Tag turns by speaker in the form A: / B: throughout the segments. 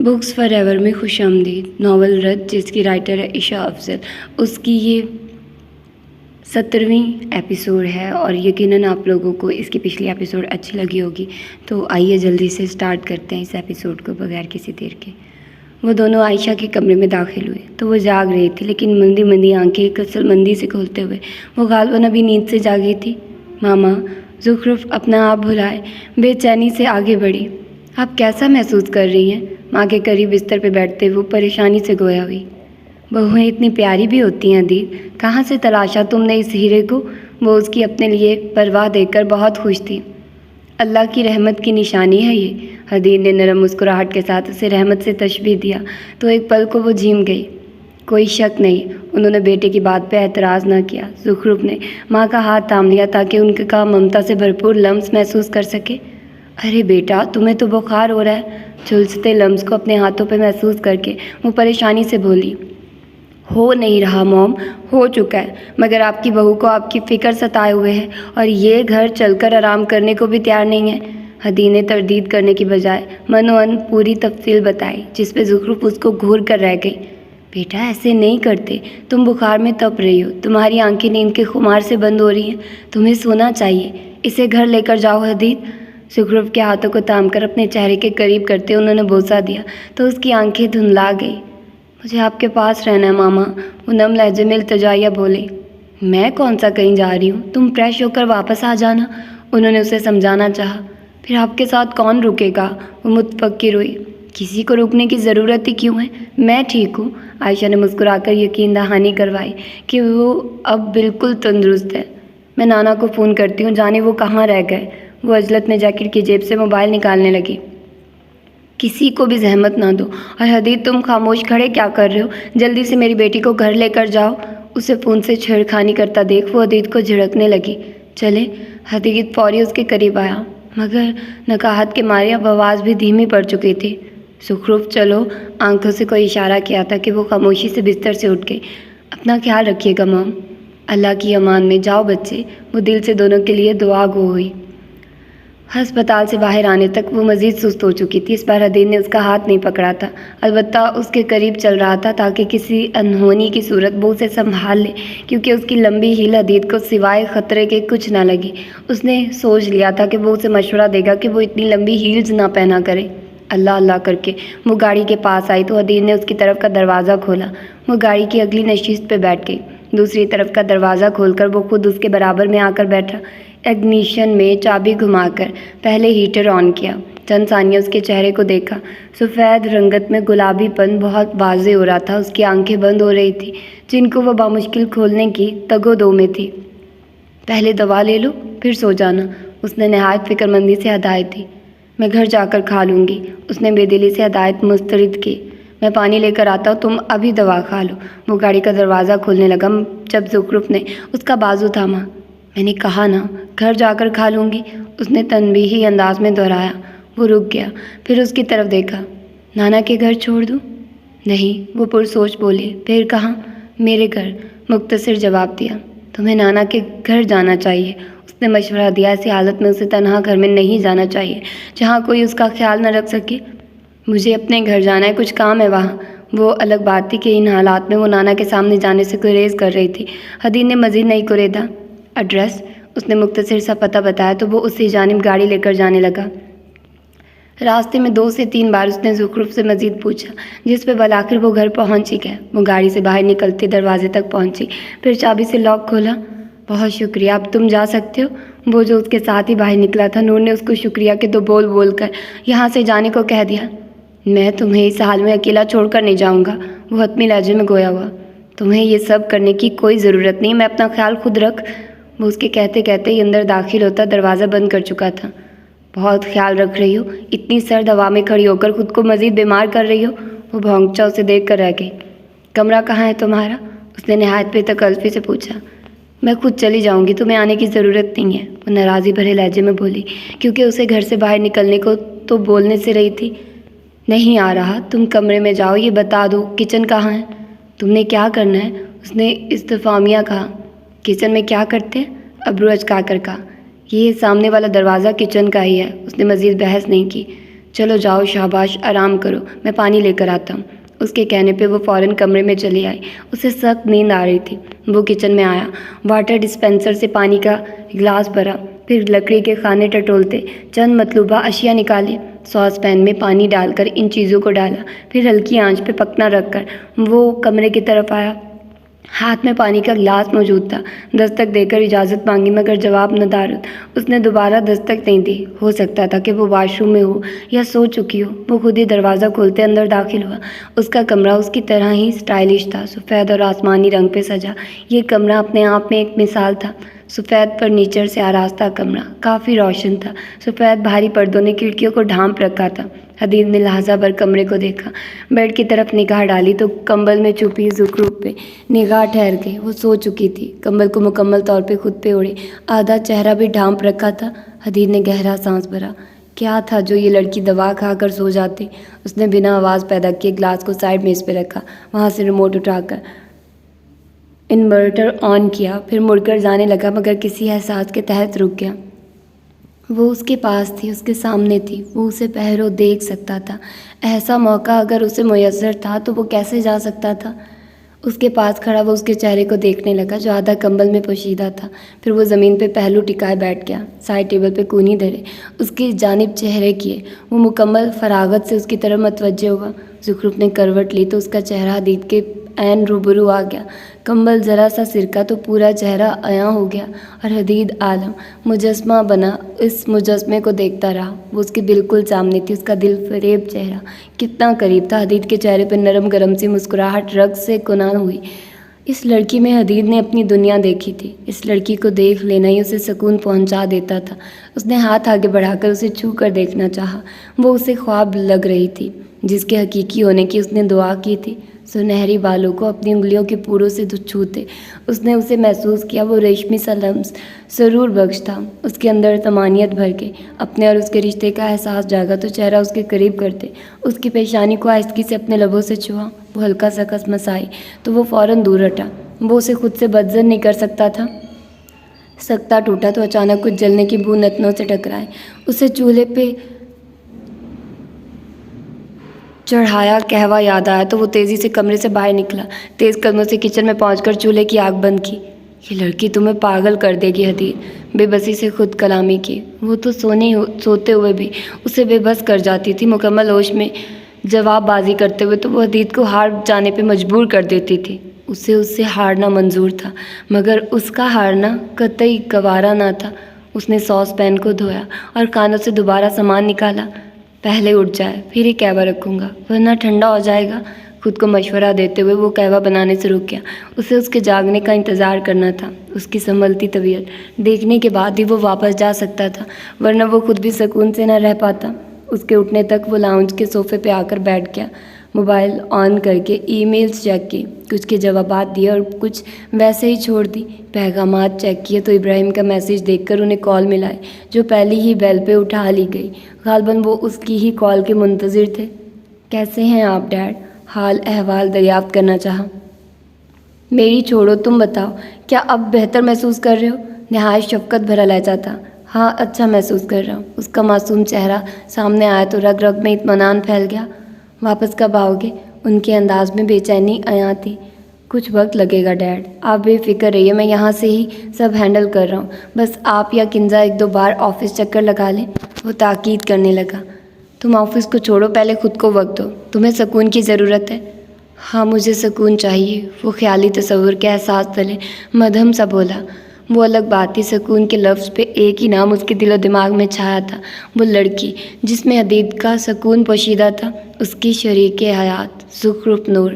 A: Books for ever میں خوش آمدید ناول رد جس کی رائٹر ہے عشاء افضل. اس کی یہ 17ویں ایپیسوڈ ہے اور یقیناً آپ لوگوں کو اس کی پچھلی ایپیسوڈ اچھی لگی ہوگی. تو آئیے جلدی سے سٹارٹ کرتے ہیں اس ایپیسوڈ کو بغیر کسی دیر کے. وہ دونوں عائشہ کے کمرے میں داخل ہوئے تو وہ جاگ رہی تھی، لیکن مندی مندی آنکھیں کسل مندی سے کھولتے ہوئے وہ غالباً ابھی نیند سے جاگی تھی. ماما، زخرف اپنا آپ بھلائے بے چینی سے آگے بڑھی. آپ کیسا محسوس کر رہی ہیں؟ ماں کے قریب بستر پہ بیٹھتے وہ پریشانی سے گویا ہوئی. بہویں اتنی پیاری بھی ہوتی ہیں حدید، کہاں سے تلاشا تم نے اس ہیرے کو؟ وہ اس کی اپنے لیے پرواہ دیکھ کر بہت خوش تھی. اللہ کی رحمت کی نشانی ہے یہ. حدید نے نرم مسکراہٹ کے ساتھ اسے رحمت سے تشبیہ دیا تو ایک پل کو وہ جھیم گئی. کوئی شک نہیں، انہوں نے بیٹے کی بات پہ اعتراض نہ کیا. زخرف نے ماں کا ہاتھ تھام لیا تاکہ ان کا ممتا سے بھرپور لمس محسوس کر سکے. ارے بیٹا، تمہیں تو بخار ہو رہا ہے. جھلستے لمس کو اپنے ہاتھوں پہ محسوس کر کے وہ پریشانی سے بولی. ہو نہیں رہا موم، ہو چکا ہے، مگر آپ کی بہو کو آپ کی فکر ستائے ہوئے ہے اور یہ گھر چل کر آرام کرنے کو بھی تیار نہیں ہے. حدید نے تردید کرنے کی بجائے من و ان پوری تفصیل بتائی، جس پہ زخرف اس کو گھور کر رہ گئی. بیٹا ایسے نہیں کرتے، تم بخار میں تپ رہی ہو، تمہاری آنکھیں نیند کے خمار سے بند ہو رہی ہیں، تمہیں سونا چاہیے. اسے گھر لے کر جاؤ حدید. زخرف کے ہاتھوں کو تھام کر اپنے چہرے کے قریب کرتے انہوں نے بوسہ دیا تو اس کی آنکھیں دھندلا گئی. مجھے آپ کے پاس رہنا ہے ماما، وہ نم لہجے میں التجائیہ بولے. میں کون سا کہیں جا رہی ہوں، تم فریش ہو کر واپس آ جانا. انہوں نے اسے سمجھانا چاہا. پھر آپ کے ساتھ کون رکے گا؟ وہ متفکر ہوئی. کسی کو رکنے کی ضرورت ہی کیوں ہے، میں ٹھیک ہوں. عائشہ نے مسکرا کر یقین دہانی کروائی کہ وہ اب بالکل تندرست ہے. میں نانا کو فون کرتی ہوں، جانے وہ کہاں رہ گئے. وہ عجلت میں جیکٹ کی جیب سے موبائل نکالنے لگی. کسی کو بھی زحمت نہ دو. اور حدید تم خاموش کھڑے کیا کر رہے ہو؟ جلدی سے میری بیٹی کو گھر لے کر جاؤ. اسے فون سے چھیڑخانی کرتا دیکھ وہ حدید کو جھڑکنے لگی. چلے. حدید فوری اس کے قریب آیا، مگر نکاہت کے مارے اب آواز بھی دھیمی پڑ چکی تھی. زخرف چلو. آنکھوں سے کوئی اشارہ کیا تھا کہ وہ خاموشی سے بستر سے اٹھ گئی. اپنا خیال رکھیے گا مام. اللہ کی امان میں جاؤ بچے. وہ دل سے دونوں کے لیے دعا گو ہوئی. ہسپتال سے باہر آنے تک وہ مزید سست ہو چکی تھی. اس بار حدید نے اس کا ہاتھ نہیں پکڑا تھا، البتہ اس کے قریب چل رہا تھا تاکہ کسی انہونی کی صورت وہ اسے سنبھال لے، کیونکہ اس کی لمبی ہیل حدید کو سوائے خطرے کے کچھ نہ لگی. اس نے سوچ لیا تھا کہ وہ اسے مشورہ دے گا کہ وہ اتنی لمبی ہیلز نہ پہنا کرے. اللہ اللہ کر کے وہ گاڑی کے پاس آئی تو حدید نے اس کی طرف کا دروازہ کھولا. وہ گاڑی کی اگلی نشست پہ بیٹھ گئی. دوسری طرف کا دروازہ کھول کر وہ خود اس کے برابر میں آ کر بیٹھا. اگنیشن میں چابی گھما کر پہلے ہیٹر آن کیا. چند ثانیہ اس کے چہرے کو دیکھا. سفید رنگت میں گلابی پن بہت واضح ہو رہا تھا. اس کی آنکھیں بند ہو رہی تھیں جن کو وہ بامشکل کھولنے کی تگ و دو میں تھی. پہلے دوا لے لو پھر سو جانا، اس نے نہایت فکر مندی سے ہدایت دی. میں گھر جا کر کھا لوں گی، اس نے بے دلی سے ہدایت مسترد کی. میں پانی لے کر آتا ہوں، تم ابھی دوا کھا لو. وہ گاڑی کا دروازہ کھولنے لگا جب زخرف نے اس کا بازو تھاما. میں نے کہا نا گھر جا کر کھا لوں گی، اس نے تنبیہی انداز میں دہرایا. وہ رک گیا، پھر اس کی طرف دیکھا. نانا کے گھر چھوڑ دوں؟ نہیں، وہ پرسوچ بولے. پھر کہاں؟ میرے گھر، مختصر جواب دیا. تمہیں نانا کے گھر جانا چاہیے، اس نے مشورہ دیا. ایسی حالت میں اسے تنہا گھر میں نہیں جانا چاہیے جہاں کوئی اس کا خیال نہ رکھ سکے. مجھے اپنے گھر جانا ہے، کچھ کام ہے وہاں. وہ الگ بات تھی کہ ان حالات میں وہ نانا کے سامنے جانے سے گریز کر رہی تھی. حدید نے مزید نہیں کریدا. ایڈریس؟ اس نے مختصر سا پتہ بتایا تو وہ اسی جانب گاڑی لے کر جانے لگا. راستے میں 2 سے 3 بار اس نے زخرف سے مزید پوچھا، جس پہ بالآخر وہ گھر پہنچ ہی گیا. وہ گاڑی سے باہر نکلتے دروازے تک پہنچی، پھر چابی سے لاک کھولا. بہت شکریہ، اب تم جا سکتے ہو. وہ جو اس کے ساتھ ہی باہر نکلا تھا، نور نے اس کو شکریہ کے 2 بول بول کر یہاں سے جانے کو کہہ دیا. میں تمہیں اس حال میں اکیلا چھوڑ کر نہیں جاؤں گا، وہ حتمی لہجے میں گویا ہوا. تمہیں یہ سب کرنے کی کوئی ضرورت نہیں، میں اپنا خیال خود رکھ. وہ اس کے کہتے کہتے ہی اندر داخل ہوتا دروازہ بند کر چکا تھا. بہت خیال رکھ رہی ہو، اتنی سرد ہوا میں کھڑی ہو کر خود کو مزید بیمار کر رہی ہو. وہ بھونکچا اسے دیکھ کر رہ گئی. کمرہ کہاں ہے تمہارا؟ اس نے نہایت بے تکلفی سے پوچھا. میں خود چلی جاؤں گی، تمہیں آنے کی ضرورت نہیں ہے، وہ ناراضی بھرے لہجے میں بولی، کیونکہ اسے گھر سے باہر نکلنے کو تو بولنے سے رہی تھی. نہیں آ رہا، تم کمرے میں جاؤ. یہ بتا دو کچن کہاں ہے؟ تم نے کیا کرنا ہے؟ اس نے استفہامیہ کہا. کچن میں کیا کرتے ہیں؟ ابرو اچکا کر کہا. یہ سامنے والا دروازہ کچن کا ہی ہے. اس نے مزید بحث نہیں کی. چلو جاؤ شاباش، آرام کرو، میں پانی لے کر آتا ہوں۔ اس کے کہنے پہ وہ فوراً کمرے میں چلی آئی۔ اسے سخت نیند آ رہی تھی۔ وہ کچن میں آیا، واٹر ڈسپینسر سے پانی کا گلاس بھرا، پھر لکڑی کے خانے ٹٹولتے چند مطلوبہ اشیاء نکالی۔ ساس پین میں پانی ڈال کر ان چیزوں کو ڈالا، پھر ہلکی آنچ پہ پکنا رکھ کر وہ کمرے کی طرف آیا۔ ہاتھ میں پانی کا گلاس موجود تھا۔ دستک دے کر اجازت مانگی مگر جواب ندارد۔ اس نے دوبارہ دستک نہیں دی۔ ہو سکتا تھا کہ وہ واش روم میں ہو یا سو چکی ہو۔ وہ خود ہی دروازہ کھولتے اندر داخل ہوا۔ اس کا کمرہ اس کی طرح ہی اسٹائلش تھا، سفید اور آسمانی رنگ پہ سجا۔ یہ کمرہ اپنے آپ میں ایک مثال تھا۔ سفید فرنیچر سے آراستہ کمرہ کافی روشن تھا۔ سفید بھاری پردوں نے کھڑکیوں کو ڈھانپ رکھا تھا۔ حدید نے لحظہ بھر کمرے کو دیکھا، بیڈ کی طرف نگاہ ڈالی تو کمبل میں چھپی زخرف پہ نگاہ ٹھہر گئی۔ وہ سو چکی تھی، کمبل کو مکمل طور پہ خود پہ اوڑھے، آدھا چہرہ بھی ڈھانپ رکھا تھا۔ حدید نے گہرا سانس بھرا۔ کیا تھا جو یہ لڑکی دوا کھا کر سو جاتی؟ اس نے بنا آواز پیدا کیے گلاس کو سائڈ میز پہ رکھا، وہاں سے ریموٹ اٹھا کر انورٹر آن کیا، پھر مڑ کر جانے لگا مگر کسی احساس کے تحت رک گیا۔ وہ اس کے پاس تھی، اس کے سامنے تھی، وہ اسے پہرو دیکھ سکتا تھا۔ ایسا موقع اگر اسے میسر تھا تو وہ کیسے جا سکتا تھا؟ اس کے پاس کھڑا وہ اس کے چہرے کو دیکھنے لگا جو آدھا کمبل میں پوشیدہ تھا، پھر وہ زمین پہ پہلو ٹکائے بیٹھ گیا، سائڈ ٹیبل پہ کونی دھرے اس کی جانب چہرے کیے۔ وہ مکمل فراغت سے اس کی طرف متوجہ ہوا۔ زخرف نے کروٹ لی تو اس کا چہرہ حدید کے عین روبرو آ گیا۔ کمبل ذرا سا سرکا تو پورا چہرہ عیاں ہو گیا اور حدید عالم مجسمہ بنا اس مجسمے کو دیکھتا رہا۔ وہ اس کے بالکل سامنے تھی، اس کا دل فریب چہرہ کتنا قریب تھا۔ حدید کے چہرے پہ نرم گرم سی مسکراہٹ رقص سے کناں ہوئی۔ اس لڑکی میں حدید نے اپنی دنیا دیکھی تھی۔ اس لڑکی کو دیکھ لینا ہی اسے سکون پہنچا دیتا تھا۔ اس نے ہاتھ آگے بڑھا کر اسے چھو کر دیکھنا چاہا۔ وہ اسے خواب لگ رہی تھی جس کے حقیقی ہونے کی اس نے دعا کی تھی۔ سنہری بالوں کو اپنی انگلیوں کے پوروں سے چھوتے اس نے اسے محسوس کیا۔ وہ ریشمی سا لمس سرور بخش تھا۔ اس کے اندر طمانینت بھر کے اپنے اور اس کے رشتے کا احساس جاگا تو چہرہ اس کے قریب کرتے اس کی پیشانی کو آہستگی سے اپنے لبوں سے چھوا۔ وہ ہلکا سا کسمسائی تو وہ فوراً دور ہٹا۔ وہ اسے خود سے بدظن نہیں کر سکتا تھا۔ سکتا ٹوٹا تو اچانک کچھ جلنے کی بو نتنوں سے ٹکرائے۔ اسے چولہے پہ چڑھایا قہوہ یاد آیا تو وہ تیزی سے کمرے سے باہر نکلا، تیز قدموں سے کچن میں پہنچ کر چولہے کی آگ بند کی۔ یہ لڑکی تمہیں پاگل کر دے گی، حدید بے بسی سے خود کلامی کی۔ وہ تو سوتے ہوئے بھی اسے بے بس کر جاتی تھی۔ مکمل ہوش میں جواب بازی کرتے ہوئے تو وہ حدید کو ہار جانے پہ مجبور کر دیتی تھی۔ اسے اس سے ہارنا منظور تھا مگر اس کا ہارنا قطعی گوارا نہ تھا۔ اس نے ساس پین کو دھویا اور کانوں سے دوبارہ سامان نکالا۔ پہلے اٹھ جائے پھر ہی قہوہ رکھوں گا ورنہ ٹھنڈا ہو جائے گا۔ خود کو مشورہ دیتے ہوئے وہ قہوہ بنانے سے رک گیا۔ اسے اس کے جاگنے کا انتظار کرنا تھا، اس کی سنبھلتی طبیعت دیکھنے کے بعد ہی وہ واپس جا سکتا تھا ورنہ وہ خود بھی سکون سے نہ رہ پاتا۔ اس کے اٹھنے تک وہ لاؤنج کے صوفے پہ آ کر بیٹھ گیا، موبائل آن کر کے ای میلز چیک کی، کچھ کے جوابات دیے اور کچھ ویسے ہی چھوڑ دی۔ پیغامات چیک کیے تو ابراہیم کا میسیج دیکھ کر انہیں کال ملائی جو پہلی ہی بیل پہ اٹھا لی گئی۔ غالباً وہ اس کی ہی کال کے منتظر تھے۔ کیسے ہیں آپ ڈیڈ؟ حال احوال دریافت کرنا چاہا۔ میری چھوڑو، تم بتاؤ، کیا اب بہتر محسوس کر رہے ہو؟ نہایت شفقت بھرا لہجہ تھا۔ ہاں اچھا محسوس کر رہا ہوں۔ اس کا معصوم چہرہ سامنے آیا تو رگ رگ میں اطمینان پھیل گیا۔ واپس کب آؤ گے؟ ان کے انداز میں بے چینی عیاں تھی۔ کچھ وقت لگے گا ڈیڈ، آپ بے فکر رہیے، میں یہاں سے ہی سب ہینڈل کر رہا ہوں، بس آپ یا کنزا ایک دو بار آفس چکر لگا لیں۔ وہ تاکید کرنے لگا۔ تم آفس کو چھوڑو، پہلے خود کو وقت دو، تمہیں سکون کی ضرورت ہے۔ ہاں مجھے سکون چاہیے، وہ خیالی تصور کے احساس تلے مدھم سا بولا۔ وہ الگ بات تھی، سکون کے لفظ پہ ایک ہی نام اس کے دل و دماغ میں چھایا تھا، وہ لڑکی جس میں حدید کا سکون پوشیدہ تھا، اس کی شریک حیات زخرف نور۔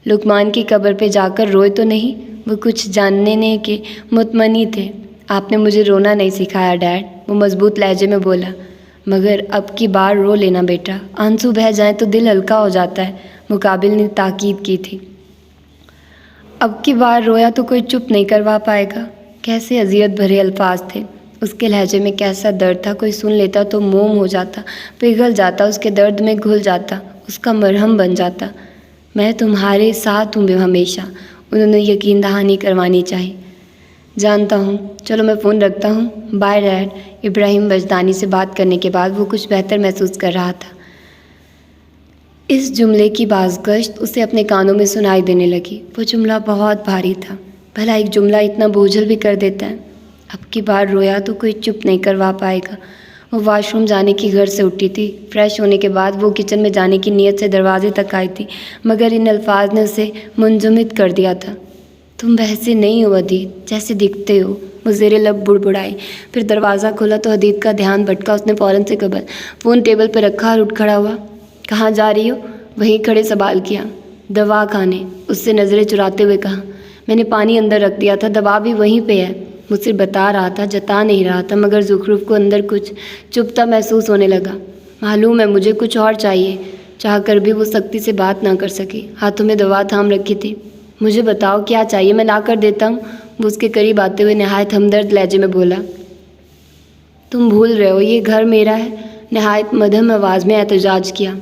A: لقمان کی قبر پہ جا کر روئے تو نہیں؟ وہ کچھ جاننے کے متمنی تھے۔ آپ نے مجھے رونا نہیں سکھایا ڈیڈ، وہ مضبوط لہجے میں بولا، مگر اب کی بار رو لینا بیٹا، آنسو بہہ جائیں تو دل ہلکا ہو جاتا ہے، مقابل نے تاکید کی تھی۔ اب کی بار رویا تو کوئی چپ نہیں کروا پائے گا۔ کیسے اذیت بھرے الفاظ تھے، اس کے لہجے میں کیسا درد تھا، کوئی سن لیتا تو موم ہو جاتا، پگھل جاتا، اس کے درد میں گھل جاتا، اس کا مرہم بن جاتا۔ میں تمہارے ساتھ ہوں ہمیشہ، انہوں نے یقین دہانی کروانی چاہی۔ جانتا ہوں، چلو میں فون رکھتا ہوں، بائے ڈیڈ۔ ابراہیم وجدانی سے بات کرنے کے بعد وہ کچھ بہتر محسوس کر رہا تھا۔ اس جملے کی بازگشت اسے اپنے کانوں میں سنائی دینے لگی۔ وہ جملہ بہت بھاری تھا، بھلا ایک جملہ اتنا بوجھل بھی کر دیتا ہے۔ اب کی بار رویا تو کوئی چپ نہیں کروا پائے گا۔ وہ واش روم جانے کی غرض سے اٹھی تھی۔ فریش ہونے کے بعد وہ کچن میں جانے کی نیت سے دروازے تک آئی تھی، مگر ان الفاظ نے اسے منجمد کر دیا تھا۔ تم ویسے نہیں ہو حدید جیسے دکھتے ہو، وہ زیر لب بڑبڑائی۔ پھر دروازہ کھولا تو حدید کا دھیان بھٹکا۔ اس نے فوراً سے قبل فون ٹیبل پر رکھا اور اٹھ کھڑا ہوا۔ کہاں جا رہی ہو؟ وہیں کھڑے سوال کیا۔ دوا کھانے، اس سے نظریں چراتے ہوئے کہا۔ میں نے پانی اندر رکھ دیا تھا، دوا بھی وہیں پہ ہے۔ مجھ سے بتا رہا تھا، جتا نہیں رہا تھا، مگر زخرف کو اندر کچھ چپتا محسوس ہونے لگا۔ معلوم ہے مجھے کچھ اور چاہیے، چاہ کر بھی وہ سختی سے بات نہ کر سکی۔ ہاتھوں میں دوا تھام رکھی تھی۔ مجھے بتاؤ کیا چاہیے، میں لا کر دیتا ہوں، وہ اس کے قریب آتے ہوئے نہایت ہمدرد لہجے میں بولا۔ تم بھول رہے ہو یہ گھر میرا ہے، نہایت مدھم آواز میں احتجاج کیا۔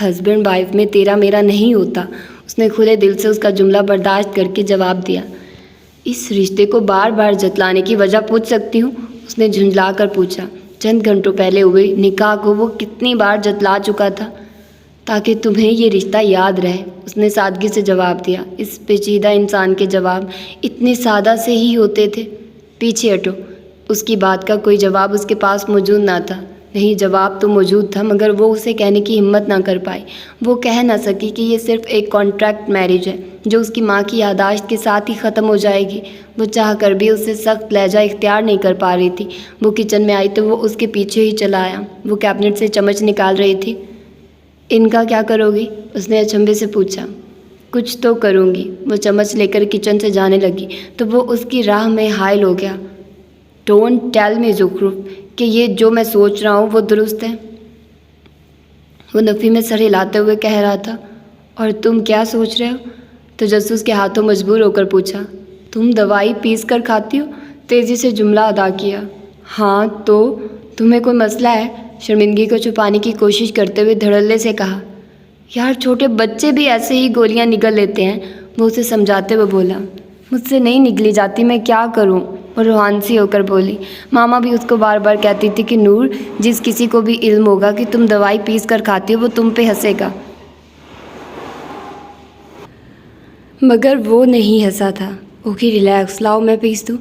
A: ہسبینڈ وائف میں تیرا میرا نہیں ہوتا، اس نے کھلے دل سے اس کا جملہ برداشت کر کے جواب دیا۔ اس رشتے کو بار بار جتلانے کی وجہ پوچھ سکتی ہوں؟ اس نے جھنجھلا کر پوچھا۔ چند گھنٹوں پہلے ہوئے نکاح کو وہ کتنی بار جتلا چکا تھا تاکہ تمہیں یہ رشتہ یاد رہے، اس نے سادگی سے جواب دیا۔ اس پیچیدہ انسان کے جواب اتنے سادہ سے ہی ہوتے تھے۔ پیچھے ہٹو، اس کی بات کا کوئی جواب اس کے پاس موجود نہ تھا۔ نہیں، جواب تو موجود تھا، مگر وہ اسے کہنے کی ہمت نہ کر پائی۔ وہ کہہ نہ سکی کہ یہ صرف ایک کانٹریکٹ میرج ہے جو اس کی ماں کی یادداشت کے ساتھ ہی ختم ہو جائے گی۔ وہ چاہ کر بھی اس سے سخت لہجہ اختیار نہیں کر پا رہی تھی۔ وہ کچن میں آئی تو وہ اس کے پیچھے ہی چلا آیا۔ وہ کیبنٹ سے چمچ نکال رہی تھی۔ ان کا کیا کرو گی؟ اس نے اچنبھے سے پوچھا۔ کچھ تو کروں گی۔ وہ چمچ لے کر کچن سے جانے لگی تو وہ اس کی راہ میں حائل ہو گیا۔ ڈونٹ ٹیل می زخرف کہ یہ جو میں سوچ رہا ہوں وہ درست ہے، وہ نفی میں سر ہلاتے ہوئے کہہ رہا تھا۔ اور تم کیا سوچ رہے ہو؟ تجسس کے ہاتھوں مجبور ہو کر پوچھا۔ تم دوائی پیس کر کھاتی ہو؟ تیزی سے جملہ ادا کیا۔ ہاں تو تمہیں کوئی مسئلہ ہے؟ شرمندگی کو چھپانے کی کوشش کرتے ہوئے دھڑلے سے کہا۔ یار چھوٹے بچے بھی ایسے ہی گولیاں نگل لیتے ہیں، وہ اسے سمجھاتے ہوئے بولا۔ مجھ سے نہیں نگلی جاتی، میں کیا کروں؟ وہ روحانسی ہو کر بولی۔ ماما بھی اس کو بار بار کہتی تھی کہ نور، جس کسی کو بھی علم ہوگا کہ تم دوائی پیس کر کھاتی ہو وہ تم پہ ہنسے گا، مگر وہ نہیں ہنسا تھا۔ اوکے ریلیکس، لاؤ میں پیس دوں،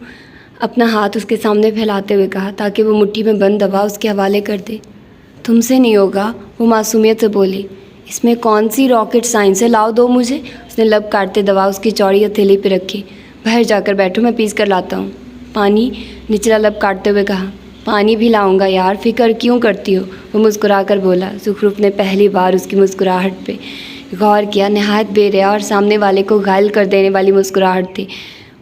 A: اپنا ہاتھ اس کے سامنے پھیلاتے ہوئے کہا تاکہ وہ مٹھی میں بند دوا اس کے حوالے کر دے۔ تم سے نہیں ہوگا، وہ معصومیت سے بولی۔ اس میں کون سی راکٹ سائنس ہے، لاؤ دو مجھے۔ اس نے لب کاٹتے دوا اس کی چوڑی ہتھیلی پہ رکھی۔ باہر جا کر بیٹھو، میں پیس کر لاتا ہوں۔ پانی، نچلا لب کاٹتے ہوئے کہا۔ پانی بھی لاؤں گا یار، فکر کیوں کرتی ہو، وہ مسکرا کر بولا۔ زخرف نے پہلی بار اس کی مسکراہٹ پہ غور کیا۔ نہایت بے ریا اور سامنے والے کو گھائل کر دینے والی مسکراہٹ تھی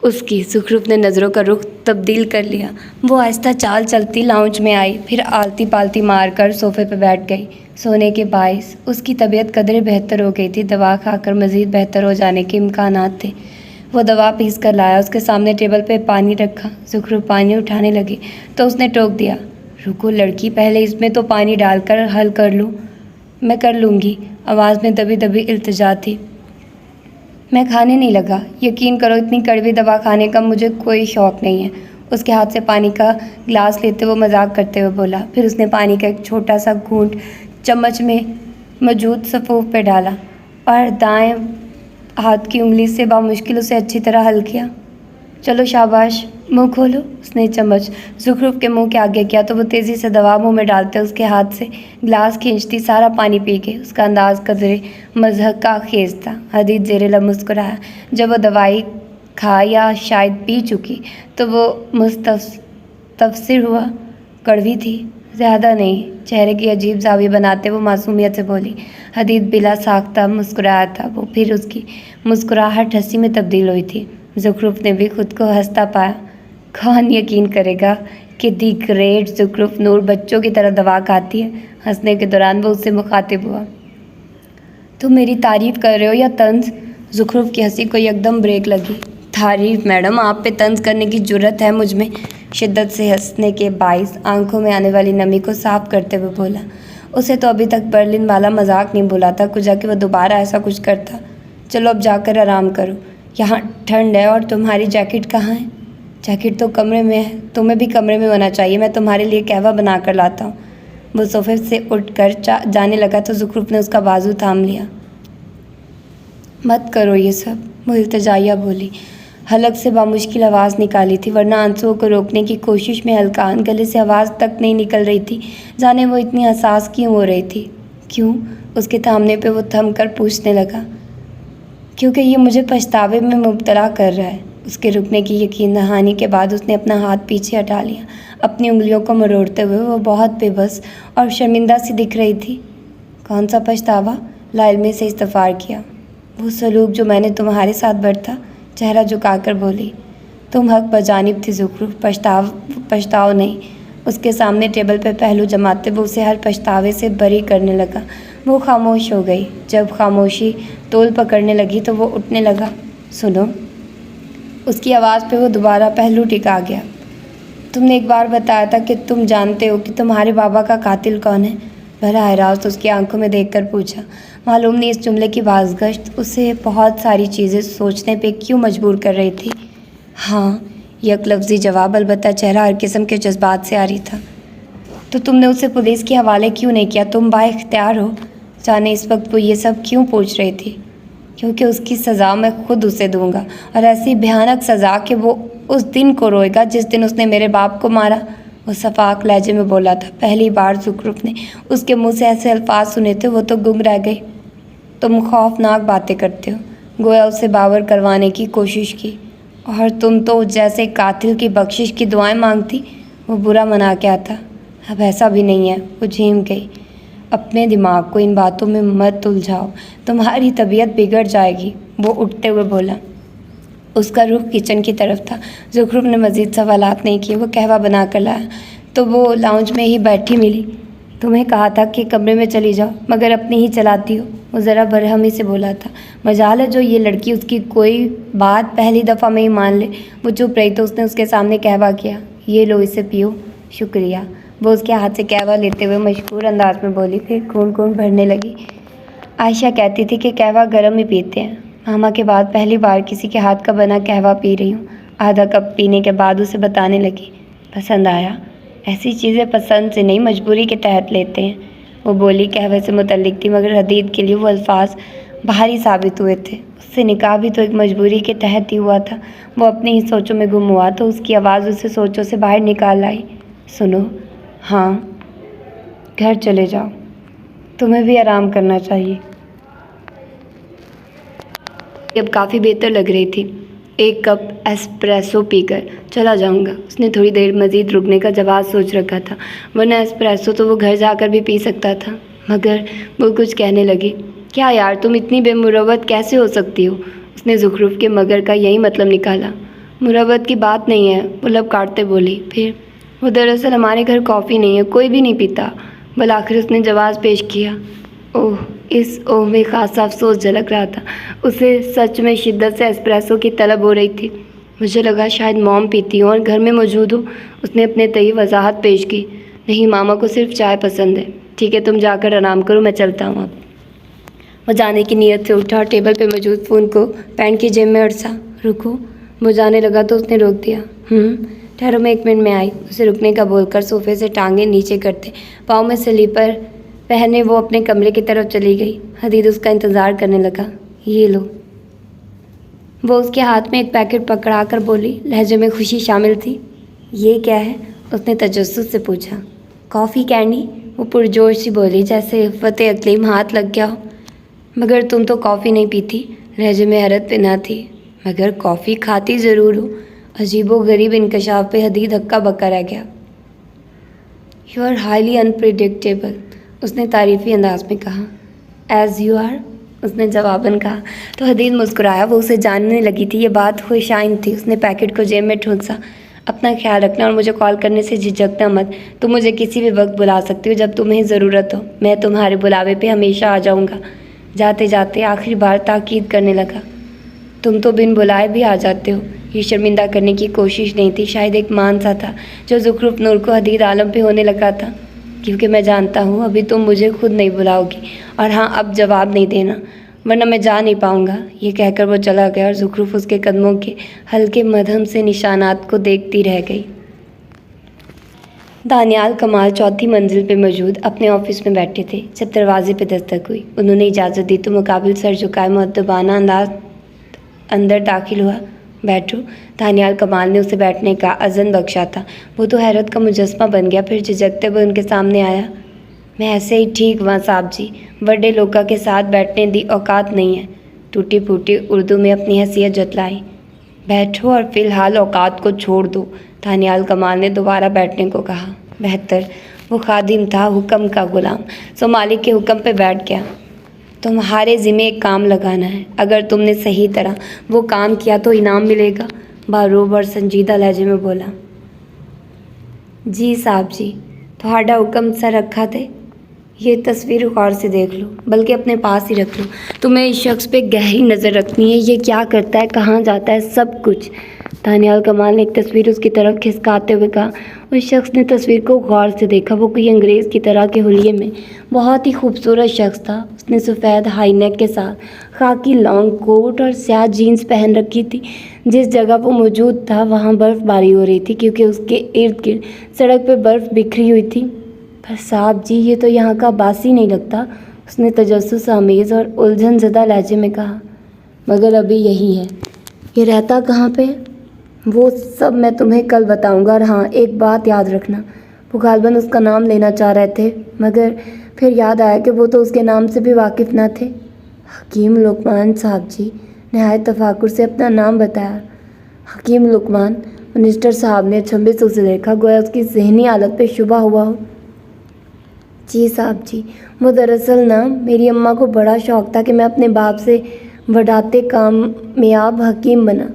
A: اس کی۔ زخرف نے نظروں کا رخ تبدیل کر لیا۔ وہ آہستہ چال چلتی لاؤنج میں آئی، پھر آلتی پالتی مار کر صوفے پہ بیٹھ گئی۔ سونے کے باعث اس کی طبیعت قدرے بہتر ہو گئی تھی۔ دوا کھا کر مزید بہتر ہو جانے کے امکانات تھے۔ وہ دوا پیس کر لایا، اس کے سامنے ٹیبل پہ پانی رکھا۔ زخرف پانی اٹھانے لگی تو اس نے ٹوک دیا۔ رکو لڑکی، پہلے اس میں تو پانی ڈال کر حل کر لوں۔ میں کر لوں گی، آواز میں دبی دبی التجا تھی۔ میں کھانے نہیں لگا، یقین کرو اتنی کڑوی دوا کھانے کا مجھے کوئی شوق نہیں ہے، اس کے ہاتھ سے پانی کا گلاس لیتے وہ مذاق کرتے ہوئے بولا۔ پھر اس نے پانی کا ایک چھوٹا سا گھونٹ چمچ میں موجود سفوف پہ ڈالا اور دائیں ہاتھ کی انگلی سے بامشکل اسے اچھی طرح حل کیا۔ چلو شاباش، منہ کھولو، اس نے چمچ زخرف کے منہ کے آگے کیا تو وہ تیزی سے دوا منہ میں ڈالتے اس کے ہاتھ سے گلاس کھینچتی سارا پانی پی گئی۔ اس کا انداز قدرے مضحکہ خیز تھا۔ حدید زیر لب مسکرایا۔ جب وہ دوائی کھا یا شاید پی چکی تو وہ مستفسر ہوا۔ کڑوی تھی؟ زیادہ نہیں، چہرے کی عجیب زاویہ بناتے وہ معصومیت سے بولی۔ حدید بلا ساختہ مسکرایا تھا وہ، پھر اس کی مسکراہٹ ہنسی میں تبدیل ہوئی تھی۔ زخرف نے بھی خود کو ہنستا پایا۔ کون یقین کرے گا کہ دی گریٹ زخرف نور بچوں کی طرح دوا کھاتی ہے؟ ہنسنے کے دوران وہ اس سے مخاطب ہوا۔ تم میری تعریف کر رہے ہو یا طنز؟ زخرف کی ہنسی کو یکدم بریک لگی۔ تعریف میڈم، آپ پہ طنز کرنے کی جرأت ہے مجھ میں؟ شدت سے ہنسنے کے باعث آنکھوں میں آنے والی نمی کو صاف کرتے ہوئے بولا۔ اسے تو ابھی تک برلن والا مذاق نہیں بھولا تھا، کچھ جا کہ وہ دوبارہ ایسا کچھ کرتا۔ چلو اب جا کر آرام کرو، یہاں ٹھنڈ ہے، اور تمہاری جیکٹ کہاں ہے؟ جیکٹ تو کمرے میں ہے، تمہیں بھی کمرے میں ہونا چاہیے، میں تمہارے لیے قہوہ بنا کر لاتا ہوں۔ وہ صوفے سے اٹھ کر جانے لگا تو زخرف نے اس کا بازو تھام لیا۔ مت کرو یہ سب، وہ التجائیہ بولی۔ حلق سے بامشکل آواز نکالی تھی، ورنہ آنسوؤں کو روکنے کی کوشش میں ہلکان گلے سے آواز تک نہیں نکل رہی تھی۔ جانے وہ اتنی حساس کیوں ہو رہی تھی؟ کیوں؟ اس کے تھامنے پہ وہ تھم کر پوچھنے لگا۔ کیونکہ یہ مجھے پچھتاوے میں مبتلا کر رہا ہے۔ اس کے رکنے کی یقین دہانی کے بعد اس نے اپنا ہاتھ پیچھے ہٹا لیا۔ اپنی انگلیوں کو مروڑتے ہوئے وہ بہت بے بس اور شرمندہ سی دکھ رہی تھی۔ کون سا پچھتاوا؟ لا علمی سے استفسار کیا۔ وہ سلوک جو میں نے تمہارے ساتھ برتا، چہرہ جھکا کر بولی۔ تم حق بجانب تھی زخرف، پچھتاؤ نہیں۔ اس کے سامنے ٹیبل پہ پہلو جماتے وہ اسے ہر پچھتاوے سے بری کرنے لگا۔ وہ خاموش ہو گئی۔ جب خاموشی تول پکڑنے لگی تو وہ اٹھنے لگا۔ سنو، اس کی آواز پہ وہ دوبارہ پہلو ٹکا گیا۔ تم نے ایک بار بتایا تھا کہ تم جانتے ہو کہ تمہارے بابا کا قاتل کون ہے؟ براہ راست اس کی آنکھوں میں دیکھ کر پوچھا۔ معلوم نہیں اس جملے کی بازگشت اسے بہت ساری چیزیں سوچنے پہ کیوں مجبور کر رہی تھی۔ ہاں، یک لفظی جواب، البتہ چہرہ ہر قسم کے جذبات سے عاری تھا۔ تو تم نے اسے پولیس کے حوالے کیوں نہیں کیا؟ تم با اختیار ہو۔ جانے اس وقت وہ یہ سب کیوں پوچھ رہی تھی؟ کیونکہ اس کی سزا میں خود اسے دوں گا، اور ایسی بھیانک سزا کہ وہ اس دن کو روئے گا جس دن اس نے میرے باپ کو مارا۔ وہ صفاق لہجے میں بولا تھا۔ پہلی بار زخرف نے اس کے منہ سے ایسے الفاظ سنے تھے، وہ تو گم رہ گئی۔ تم خوفناک باتیں کرتے ہو، گویا اسے باور کروانے کی کوشش کی۔ اور تم تو جیسے قاتل کی بخشش کی دعائیں مانگتی۔ وہ برا منا کیا تھا؟ اب ایسا بھی نہیں ہے، وہ جھیم گئی۔ اپنے دماغ کو ان باتوں میں مت الجھاؤ، تمہاری طبیعت بگڑ جائے گی، وہ اٹھتے ہوئے بولا۔ اس کا رخ کچن کی طرف تھا۔ زخرف نے مزید سوالات نہیں کیے۔ وہ قہوہ بنا کر لایا تو وہ لاؤنج میں ہی بیٹھی ملی۔ تمہیں کہا تھا کہ کمرے میں چلی جاؤ، مگر اپنی ہی چلاتی ہو، وہ ذرا برہمی سے بولا تھا۔ مجال ہے جو یہ لڑکی اس کی کوئی بات پہلی دفعہ میں ہی مان لے۔ وہ چپ رہی تو اس نے اس کے سامنے قہوہ کیا۔ یہ لو، اسے پیو۔ شکریہ، وہ اس کے ہاتھ سے قہوہ لیتے ہوئے مشکور انداز میں بولی، پھر کھون بھرنے لگی۔ عائشہ کہتی تھی کہ قہوہ گرم ہی پیتے ہیں۔ ماما کے بعد پہلی بار کسی کے ہاتھ کا بنا قہوہ پی رہی ہوں۔ آدھا کپ پینے کے بعد اسے بتانے لگی۔ پسند آیا؟ ایسی چیزیں پسند سے نہیں، مجبوری کے تحت لیتے ہیں، وہ بولی۔ قہوے سے متعلق تھی، مگر حدید کے لیے وہ الفاظ بھاری ثابت ہوئے تھے۔ اس سے نکاح بھی تو ایک مجبوری کے تحت ہی ہوا تھا۔ وہ اپنی ہی سوچوں میں گم ہوا تو اس کی آواز اسے سوچوں سے باہر نکال آئی۔ سنو، ہاں، گھر چلے جاؤ، تمہیں بھی آرام کرنا چاہیے۔ اب کافی بہتر لگ رہی تھی۔ ایک کپ ایسپریسو پی کر چلا جاؤں گا۔ اس نے تھوڑی دیر مزید رکنے کا جواز سوچ رکھا تھا، ورنہ ایسپریسو تو وہ گھر جا کر بھی پی سکتا تھا، مگر وہ کچھ کہنے لگی۔ کیا یار، تم اتنی بے مروت کیسے ہو سکتی ہو؟ اس نے زخرف کے مگر کا یہی مطلب نکالا۔ مروت کی بات نہیں ہے، وہ لب کاٹتے بولی۔ پھر وہ دراصل ہمارے گھر کافی نہیں ہے، کوئی بھی نہیں پیتا، بالآخر اس نے جواز پیش کیا۔ اوہ، اس اوہ میں خاصا افسوس جھلک رہا تھا۔ اسے سچ میں شدت سے ایسپریسو کی طلب ہو رہی تھی۔ مجھے لگا شاید موم پیتی ہوں اور گھر میں موجود ہو، اس نے اپنے تئیں وضاحت پیش کی۔ نہیں، ماما کو صرف چائے پسند ہے۔ ٹھیک ہے، تم جا کر آرام کرو، میں چلتا ہوں اب۔ وہ جانے کی نیت سے اٹھا اور ٹیبل پہ موجود فون کو پینٹ کی جیب میں اڑسا۔ رکو، وہ جانے لگا تو اس نے روک دیا۔ ٹھہرو، میں 1 منٹ میں آئی، اسے رکنے کا بول کر صوفے سے ٹانگیں نیچے کرتے پاؤں میں سلیپر پہنے وہ اپنے کمرے کی طرف چلی گئی۔ حدید اس کا انتظار کرنے لگا۔ یہ لو، وہ اس کے ہاتھ میں ایک پیکٹ پکڑا کر بولی، لہجے میں خوشی شامل تھی۔ یہ کیا ہے؟ اس نے تجسس سے پوچھا۔ کافی کینڈی، وہ پرجوش سی بولی، جیسے عفت اقلیم ہاتھ لگ گیا ہو۔ مگر تم تو کافی نہیں پیتی، لہجے میں حیرت پنہاں تھی۔ مگر کافی کھاتی ضرور ہو۔ عجیب و غریب انکشاف پہ حدید ہکا بکا رہ گیا۔ یو آر ہائیلی انپریڈکٹیبل، اس نے تعریفی انداز میں کہا۔ ایز یو آر، اس نے جواباً کہا تو حدید مسکرایا۔ وہ اسے جاننے لگی تھی، یہ بات خوش آئند تھی۔ اس نے پیکٹ کو جیب میں ٹھونسا۔ اپنا خیال رکھنا اور مجھے کال کرنے سے جھجکنا مت۔ تم مجھے کسی بھی وقت بلا سکتی ہو جب تمہیں ضرورت ہو، میں تمہارے بلاوے پہ ہمیشہ آ جاؤں گا۔ جاتے جاتے آخری بار تاکید کرنے لگا۔ تم تو بن بلائے بھی آ جاتے ہو۔ یہ شرمندہ کرنے کی کوشش نہیں تھی، شاید ایک مان سا تھا جو زخرف نور کو حدید عالم پہ ہونے لگا تھا۔ کیونکہ میں جانتا ہوں ابھی تم مجھے خود نہیں بلاؤ گی، اور ہاں، اب جواب نہیں دینا۔ ورنہ میں جا نہیں پاؤں گا۔ یہ کہہ کر وہ چلا گیا اور زخرف اس کے قدموں کے ہلکے مدھم سے نشانات کو دیکھتی رہ گئی۔ دانیال کمال چوتھی منزل پہ موجود اپنے آفس میں بیٹھے تھے جب دروازے پہ دستک ہوئی۔ انہوں نے اجازت دی تو مقابل سر جھکائے مؤدبانہ انداز اندر داخل ہوا۔ بیٹھو۔ دانیال کمال نے اسے بیٹھنے کا اذن بخشا تھا۔ وہ تو حیرت کا مجسمہ بن گیا، پھر جھجکتے ہوئے ان کے سامنے آیا۔ میں ایسے ہی ٹھیک ہوا صاحب جی، بڑے لوگا کے ساتھ بیٹھنے دی اوقات نہیں ہے، ٹوٹی پھوٹی اردو میں اپنی حیثیت جتلائی۔ بیٹھو اور فی الحال اوقات کو چھوڑ دو، دانیال کمال نے دوبارہ بیٹھنے کو کہا۔ بہتر۔ وہ خادم تھا، حکم کا غلام، سو مالک کے حکم پہ بیٹھ گیا۔ تمہارے ذمہ ایک کام لگانا ہے، اگر تم نے صحیح طرح وہ کام کیا تو انعام ملے گا، باروب اور سنجیدہ لہجے میں بولا۔ جی صاحب جی، تہاڈا حکم سر رکھا تھے۔ یہ تصویر غور سے دیکھ لو، بلکہ اپنے پاس ہی رکھ لو۔ تمہیں اس شخص پہ گہری نظر رکھنی ہے، یہ کیا کرتا ہے، کہاں جاتا ہے، سب کچھ۔ دانیال کمال نے ایک تصویر اس کی طرف کھسکاتے ہوئے کہا۔ اس شخص نے تصویر کو غور سے دیکھا۔ وہ کوئی انگریز کی طرح کے حلیے میں بہت ہی خوبصورت شخص تھا۔ اس نے سفید ہائی نیک کے ساتھ خاکی لانگ کوٹ اور سیاہ جینس پہن رکھی تھی۔ جس جگہ وہ موجود تھا وہاں برف باری ہو رہی تھی کیونکہ اس کے ارد گرد سڑک پہ برف بکھری ہوئی تھی۔ پر صاحب جی، یہ تو یہاں کا باسی نہیں لگتا، اس نے تجسس آمیز اور الجھن زدہ لہجے میں کہا۔ مگر ابھی یہی ہے۔ یہ رہتا کہاں پہ؟ وہ سب میں تمہیں کل بتاؤں گا، اور ہاں ایک بات یاد رکھنا۔ وہ غالباً اس کا نام لینا چاہ رہے تھے، مگر پھر یاد آیا کہ وہ تو اس کے نام سے بھی واقف نہ تھے۔ حکیم لقمان صاحب جی، نہایت تفاکر سے اپنا نام بتایا۔ حکیم لقمان، منسٹر صاحب نے چھمبے سے اسے دیکھا، گویا اس کی ذہنی حالت پہ شبہ ہوا ہو۔ جی صاحب جی، وہ دراصل میری اماں کو بڑا شوق تھا کہ میں اپنے باپ سے وڈاتے کامیاب حکیم بنا،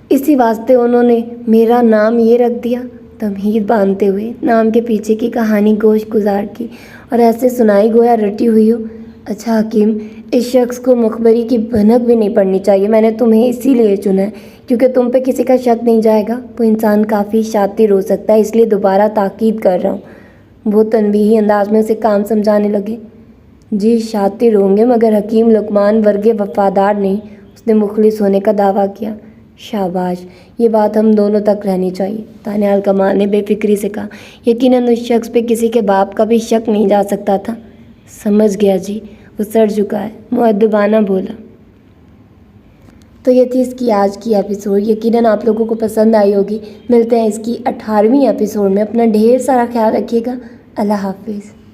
A: اسی واسطے انہوں نے میرا نام یہ رکھ دیا۔ تمہید باندھتے ہوئے نام کے پیچھے کی کہانی گوش گزار کی اور ایسے سنائی گویا رٹی ہوئی ہو۔ اچھا حکیم، اس شخص کو مخبری کی بھنک بھی نہیں پڑنی چاہیے۔ میں نے تمہیں اسی لیے چنا ہے کیونکہ تم پہ کسی کا شک نہیں جائے گا۔ وہ انسان کافی شاطر ہو سکتا ہے، اس لیے دوبارہ تاکید کر رہا ہوں۔ وہ تنبیہی انداز میں اسے کام سمجھانے لگے۔ جی شاطر ہوں گے، مگر حکیم لقمان ورگے وفادار نہیں، اس نے مخلص ہونے کا دعویٰ کیا۔ شاباش، یہ بات ہم دونوں تک رہنی چاہیے، دانیال کمال نے بے فکری سے کہا۔ یقیناً اس شخص پہ کسی کے باپ کا بھی شک نہیں جا سکتا تھا۔ سمجھ گیا جی، وہ سر جھکائے مؤدبانہ بولا۔ تو یہ تھی اس کی آج کی ایپیسوڈ۔ یقیناً آپ لوگوں کو پسند آئی ہوگی۔ ملتے ہیں اس کی 18ویں ایپیسوڈ میں۔ اپنا ڈھیر سارا خیال رکھیے گا۔ اللہ حافظ۔